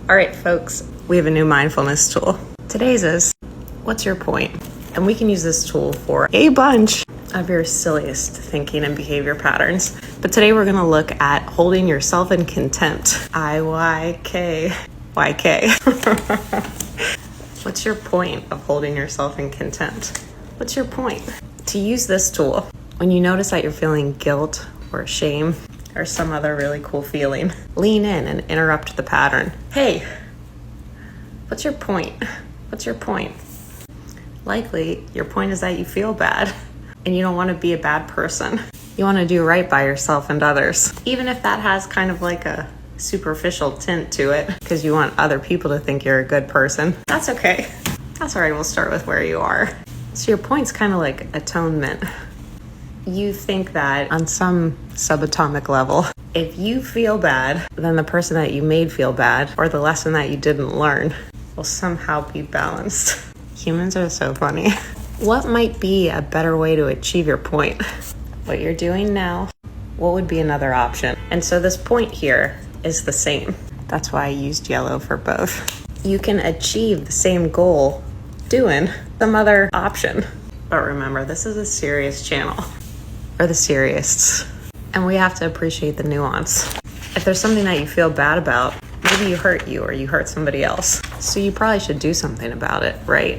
All right, folks, we have a new mindfulness tool. Today's is, what's your point? And we can use this tool for a bunch of your silliest thinking and behavior patterns. But today we're going to look at holding yourself in contempt. I-Y-K. Y-K. What's your point of holding yourself in contempt? What's your point? To use this tool, when you notice that you're feeling guilt or shame or some other really cool feeling, lean in and interrupt the pattern. Hey, what's your point? What's your point? Likely, your point is that you feel bad and you don't want to be a bad person. You want to do right by yourself and others, even if that has kind of like a superficial tint to it because you want other people to think you're a good person. That's okay. That's all right. We'll start with where you are. So your point's kind of like atonement. You think that on some subatomic level, if you feel bad, then the person that you made feel bad or the lesson that you didn't learn will somehow be balanced. Humans are so funny. What might be a better way to achieve your point? What you're doing now, what would be another option? And so this point here is the same. That's why I used yellow for both. You can achieve the same goal doing some other option. But remember, this is a serious channel. Or the serious. And we have to appreciate the nuance. If there's something that you feel bad about, maybe you hurt you or you hurt somebody else. So you probably should do something about it, right?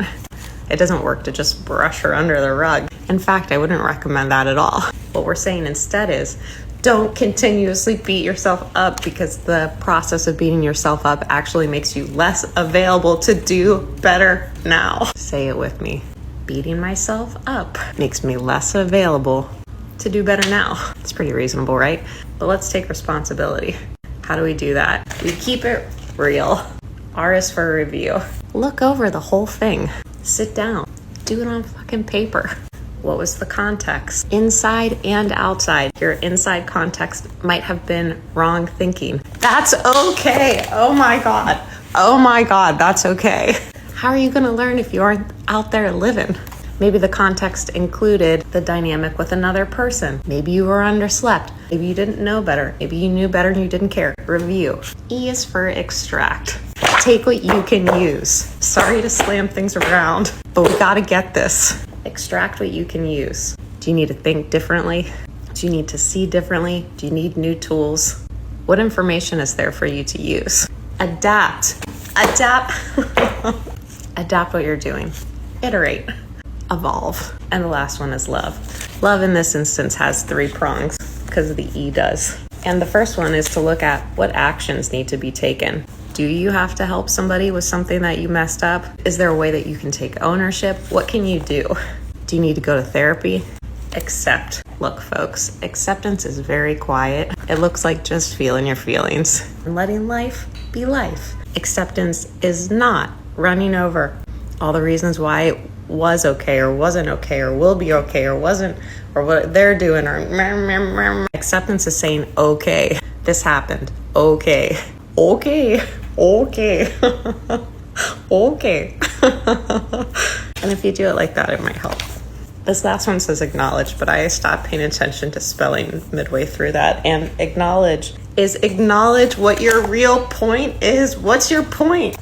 It doesn't work to just brush her under the rug. In fact, I wouldn't recommend that at all. What we're saying instead is, don't continuously beat yourself up because the process of beating yourself up actually makes you less available to do better now. Say it with me. Beating myself up makes me less available to do better now. It's pretty reasonable, right? But let's take responsibility. How do we do that? We keep it real. R is for review. Look over the whole thing. Sit down. Do it on fucking paper. What was the context? Inside and outside. Your inside context might have been wrong thinking. That's okay. Oh my God. Oh my God, that's okay. How are you gonna learn if you aren't out there living? Maybe the context included the dynamic with another person. Maybe you were underslept. Maybe you didn't know better. Maybe you knew better and you didn't care. Review. E is for extract. Take what you can use. Sorry to slam things around, but we gotta get this. Extract what you can use. Do you need to think differently? Do you need to see differently? Do you need new tools? What information is there for you to use? Adapt. Adapt. Adapt what you're doing. Iterate. Evolve. And the last one is love. Love in this instance has 3 prongs because the E does. And the first one is to look at what actions need to be taken. Do you have to help somebody with something that you messed up? Is there a way that you can take ownership? What can you do? Do you need to go to therapy? Accept. Look, folks, acceptance is very quiet. It looks like just feeling your feelings and letting life be life. Acceptance is not running over all the reasons why it was okay or wasn't okay or will be okay or wasn't or what they're doing or acceptance is saying, okay, this happened. Okay. Okay. Okay. Okay. And if you do it like that, it might help. This last one says acknowledge, but I stopped paying attention to spelling midway through that. And acknowledge is acknowledge what your real point is. What's your point?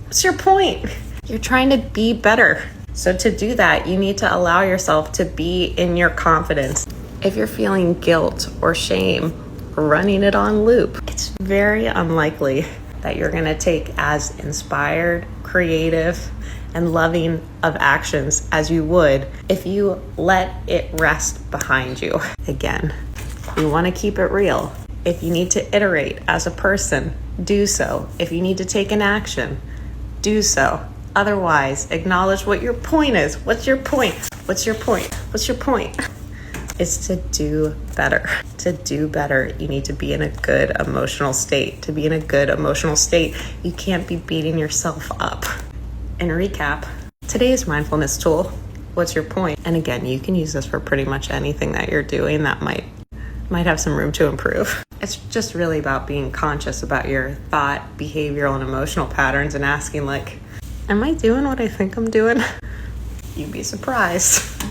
What's your point? You're trying to be better. So to do that, you need to allow yourself to be in your confidence. If you're feeling guilt or shame, running it on loop, it's very unlikely that you're going to take as inspired, creative, and loving of actions as you would if you let it rest behind you. Again, we want to keep it real. If you need to iterate as a person, do so. If you need to take an action, do so. Otherwise, acknowledge what your point is. What's your point? What's your point? What's your point? It's to do better. To do better, you need to be in a good emotional state. To be in a good emotional state, you can't be beating yourself up. In recap, today's mindfulness tool, what's your point? And again, you can use this for pretty much anything that you're doing that might have some room to improve. It's just really about being conscious about your thought, behavioral, and emotional patterns and asking like, am I doing what I think I'm doing? You'd be surprised.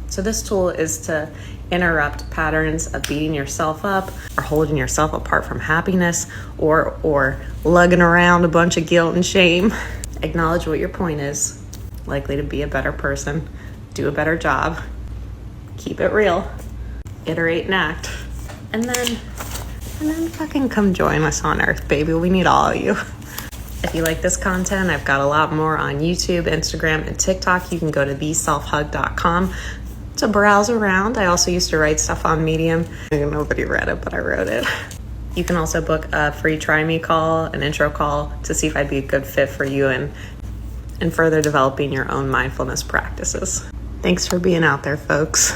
So this tool is to interrupt patterns of beating yourself up or holding yourself apart from happiness or lugging around a bunch of guilt and shame. Acknowledge what your point is. Likely to be a better person, do a better job, keep it real, iterate and act, and then fucking come join us on Earth, baby. We need all of you. If you like this content, I've got a lot more on YouTube, Instagram, and TikTok. You can go to theselfhug.com to browse around. I also used to write stuff on Medium. Nobody read it, but I wrote it. You can also book a free try me call, an intro call, to see if I'd be a good fit for you and further developing your own mindfulness practices. Thanks for being out there, folks.